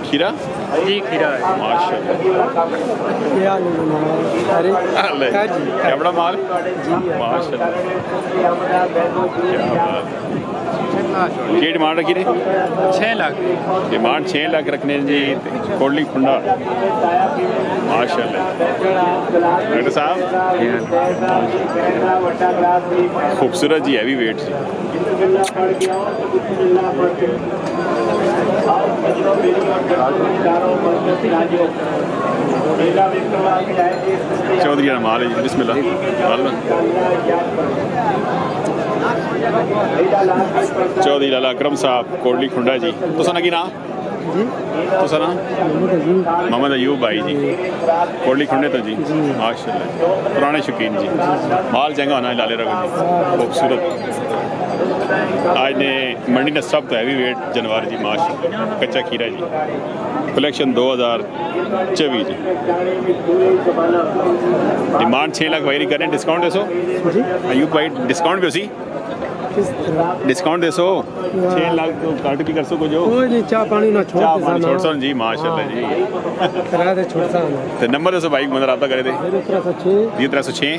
खीरा जी खीरा है माशाल्लाह। क्या बड़ा माल माशाल्लाह। क्या डिमांड रखी ने 6 लाख डिमांड 6 लाख रखने जी। कोटली खुंडा माशाल्लाह। डॉक्टर साहब खूबसूरत जी हैवी वेट जी। चौधरी माल है जी बिस्मिल्लाह। चौधरी लाला अकरम साहब कोटली खुंडा जी। तो सना की नाम तो सना मोहम्मद अयूब भाई जी कोटली खुंडे तो जी माशाल्लाह पुराने शौकीन जी। माल चंगा होना लाले रखो जी खूबसूरत। आज ने मंडी ने सब तो हैवी वेट जानवर जी माशाल्लाह। कच्चा खीरा जी कलेक्शन 2024 जी। डिमांड 6 लाख भाई करें डिस्काउंट दे सो अयूब भाई डिस्काउंट भी उसी डिस्काउंट दे सो 6 लाख तो काट भी कर सको जो कोई नहीं चाह पानी ना छोड़ सो जी माशाल्लाह जी। करा दे छोड़ सा तो नंबर दसो भाई मतलब रब्ता करे थे 0306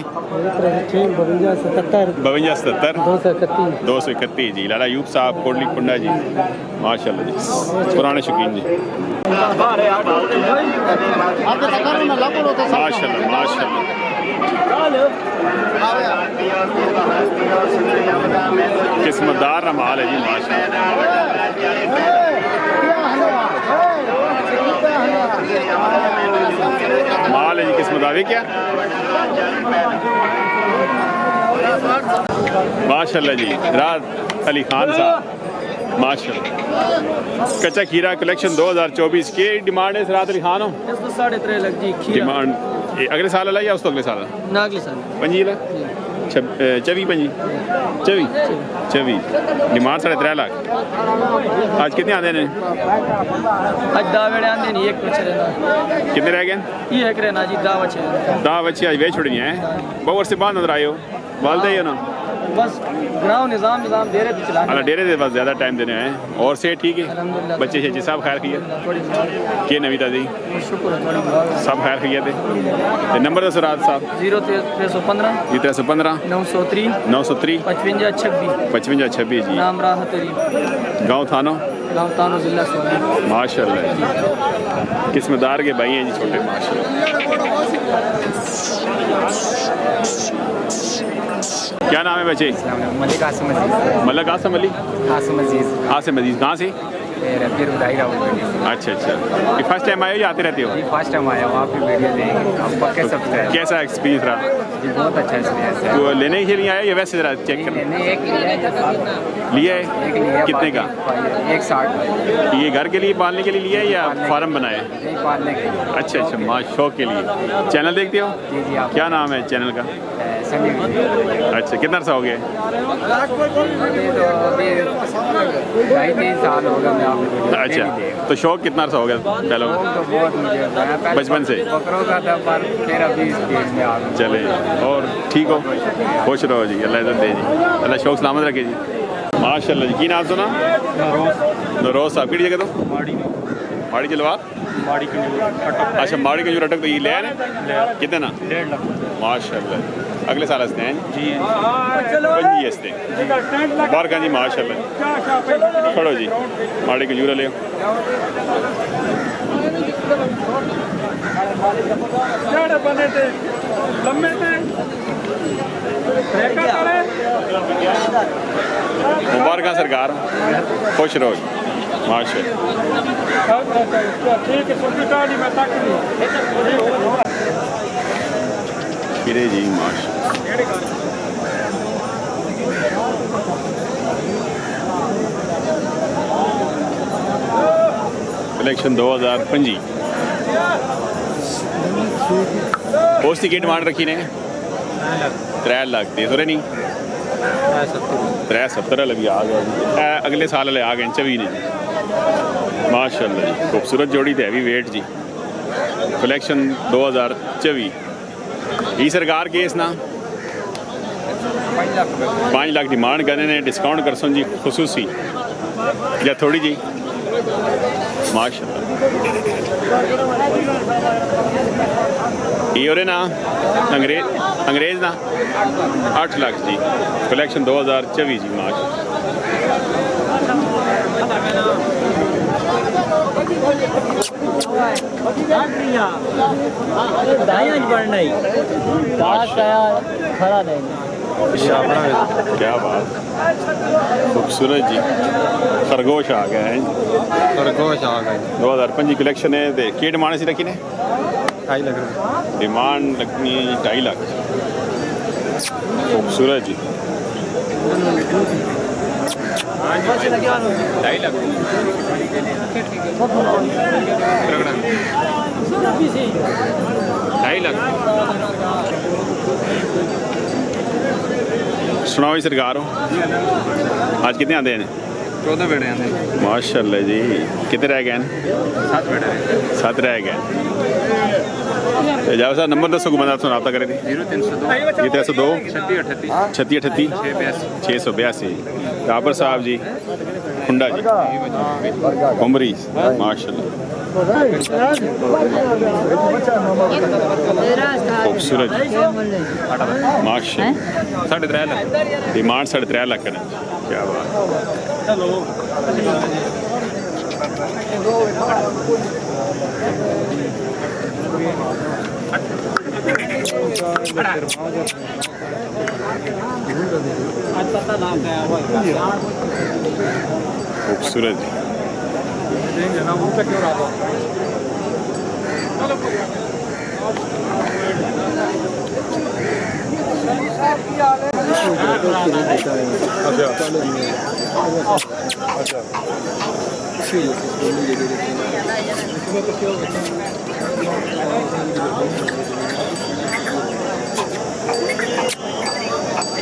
5277 231 जी। लाला अयूब साहब कोटली कुंडा जी माशाल्लाह जी पुराने शौकीन जी माशाल्लाह माशाल्लाह। किस्मतदार माल है जी माशाल्लाह। माल है जी किस्मतदार क्या माशाल्लाह जी। रात अली खान साहब माशाल्लाह। कच्चा खीरा कलेक्शन 2024 की डिमांड है रात अली खान हो 3.5 लाख जी डिमांड अगले साल ला या उस तो अगले साल अगले साल 25 लाख 24 डिमांड 3.5 लाख। आज कितने आते हैं आज 10 वेड़े आंदे नहीं एक बच्चे रहना कितने रह गए ये एक रहना जी 10 बच्चे 10 बच्चे आज वे छोड़ गए हैं बहुत वर्ष से बाद नजर आए हो वालदे ही हो ना बस ग्राउंड निज़ाम डेरे पे चलाने अल्लाह डेरे दे बस ज़्यादा टाइम देने हैं और से ठीक है बच्चे शच्चे सब खैर खिए के नवी ताजी सब खैर खिए थे नंबर दस रात साहब 0315 903 5526 जी नाम राहतरी गाँव थानो जिला माशाल्लाह किस्मदार के भाई हैं जी छोटे माशाल्लाह। क्या नाम है बच्चे मलिक आसम अजीज मलक आसम अली आसम अजीज आसम अजीज कहाँ से अच्छा अच्छा ये फर्स्ट टाइम आए हो या आते रहते हो फर्स्ट टाइम आया हूँ आप भी वीडियो देंगे आप पक्के सब्सक्राइब कैसा एक्सपीरियंस रहा जी बहुत अच्छा एक्सपीरियंस है तो लेने के लिए आया या वैसे जरा चेक करना लिया है कितने का 160 ये घर के लिए पालने के लिए लिया है या फार्म बनाया है पालने के लिए अच्छा अच्छा माँ शौक के लिए चैनल देखते हो जी जी आप क्या नाम है चैनल का अच्छा कितना अर्सा हो गया 2.5 साल हो गया मैं आप अच्छा तो शौक कितना अर्सा हो गया पहले तो बहुत मुझे बचपन से बकरों का था पर 13-20 पेज में आ चले और ठीक हो खुश रहो जी अल्लाह इज्जत दे जी अल्लाह शौक सलामत रखे जी माशाल्लाह जी की नाम सुना नरोज साहब की जगह तो माड़ी जलवा अच्छा माड़ी का जो अटक तो ये ले ना कितने ना 1.5 लाख माशाल्लाह अगले साल हंसते हैं जी पंजी हंसते बारका जी माशाल्लाह खड़ो जी माड़ी का जूरा ले मुबारक सरकार खुश रहो माशाल्लाह। जी माशाल्लाह कलेक्शन 2025 पोस्ट की डिमांड रखी ने 3 लाख दे थोड़े नहीं 370 लगी आ गए अगले साल वाले आ गए 24 ने माशाल्लाह जी खूबसूरत जोड़ी तो हैवी वेट जी कलेक्शन 2024 ई सरकार केस ना 5 लाख डिमांड करने ने डिस्काउंट कर सो जी खसूसी या थोड़ी जी माशाल्लाह। ये ना अंग्रेज ना 8 लाख जी, कलेक्शन 2024 जी माशाल्लाह। क्या बात, खूबसूरत जी। खरगोश आ गए हैं, खरगोश आ गए। 2005 कलेक्शन है। की डिमांड सी रखी ने? 2.5 लाख डिमांड लगनी 2.5 लाख। खूबसूरत जी। 2.5 लाख 2.5 लाख। सुनाओ सरकार हो, आज कितने आते हैं? 14 बेड़े हैं माशाल्लाह जी। कितने रह गए? 7 बेड़े हैं। 7 रह गए। जाओ सर नंबर दसो को बंदा तो रब्ता करे थी। 0302 302 36 38 682 राबर साहब जी खुंडा जी कुमरी माशाल्लाह। खूबसूरत माशाल्लाह। 3.5 लाख डिमांड 3.5 लाख करें। क्या बात। खूबसूरत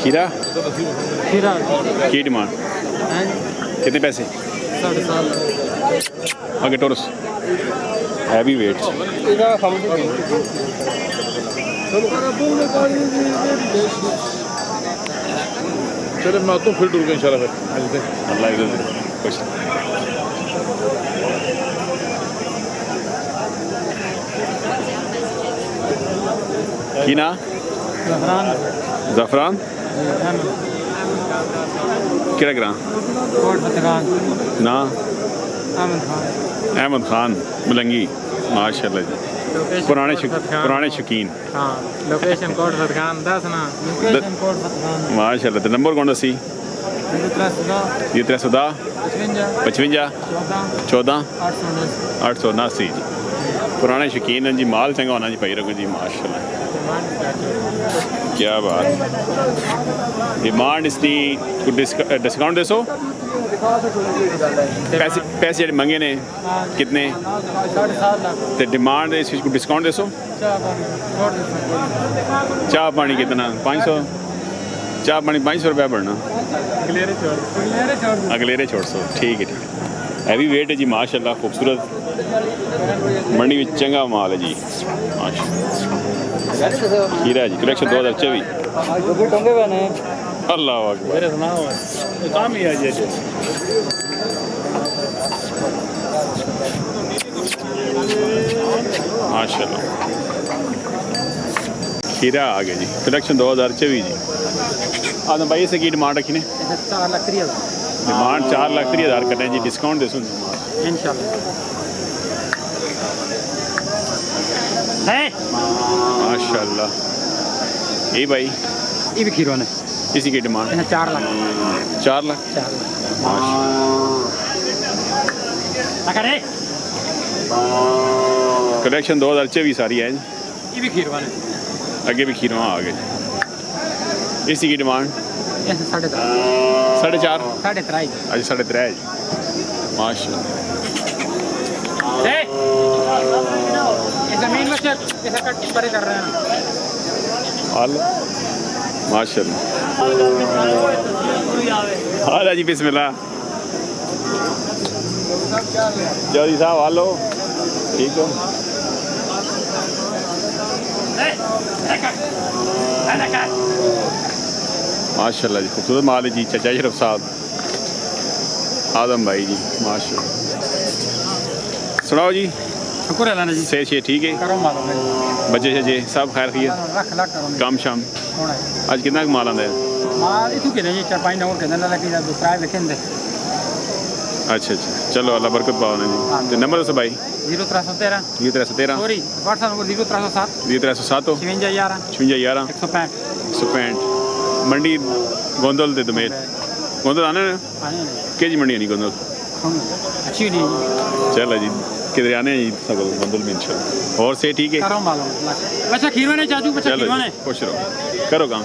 खीरा की डिमांड कितने पैसे? 7.5 आगे टोरस हैवी वेट। चलो मैं आता हूँ फिर डूब के इंशाल्लाह फिर अल्लाह खुश। की ना ज़फ़रान किरा ग्रां ना अहमद खान मलंगी माशाल्लाह जी। पुराने शौकीन। हाँ लोकेशन कोट फतखान 10 ना लोकेशन कोट फतखान माशाल्लाह। तो नंबर कौन सी? 310 55 14 879 जी। पुराने शौकीन हैं जी। माल चंगा होना जी भाई रखो जी माशाल्लाह। क्या बात। डिमांड इसकी कुछ डिस्काउंट दे सो? पैसे जो मंगे ने कितने? 7.5 डिमांड इसकी कुछ डिस्काउंट दे सो? चाह पानी कितना? 500 चाह पानी 500 रुपया बढ़ना। अगलेरे छोड़ सो। ठीक है हैवी वेट है जी माशाल्लाह। खूबसूरत मंडी में चंगा माल है जी माशाल्लाह। खीरा जी कलेक्शन 2024। अल्लाह अकबर। माशाल्लाह खीरा आ गया जी कलेक्शन 2024 जी। आदम भाई से की डिमांड रखी ने? 4,30,000 डिमांड 4,30,000 कर रहे हैं जी। डिस्काउंट दे सुन इंशाल्लाह। माशाल्लाह। ये भाई ये भी खीरो ने इसी की डिमांड 4 लाख 4 लाख कलेक्शन 2024 सारी है। ये भी खीरो ने आगे भी खीरो आ गए। इसी की डिमांड 3.5 4.5 3.5 3.5 माशाल्लाह। जमीन में से ऐसा कट पर कर रहे हैं माशाल्लाह। हाला जी बिस्मिल्लाह। जल्दी साहब हालो ठीक हो? माशाल्लाह जी खूबसूरत माल है जी। चाचा शरफ साहब आदम भाई जी माशा। सुनाओ जी, शुक्र है अल्लाह जी। सेहत शे ठीक है? करो मालो बच्चे शजे सब खैर खैर? रख ला करो काम शाम होना है आज कितना माल आंदा है? माल इतु के नहीं 4-5 नंबर के ना लगी दो प्राय लिखेंदे। अच्छा अच्छा, चलो अल्लाह बरकत पाओ जी। तो नंबर दसो भाई। 0313 0313 सॉरी व्हाट्सएप नंबर 0307 0307 5611 5611 165 165 मंडी गोंदल ते दोमेल। गोंदल आने आने के जी मंडी नहीं गोंदल अच्छी नहीं चलो जी किधर आने जी सब गोंदल में इंशाल्लाह। और से ठीक है? करो मालो बच्चा खीरवा ने चाचू बच्चा चलो खीरवा जी, ने खुश रहो करो काम।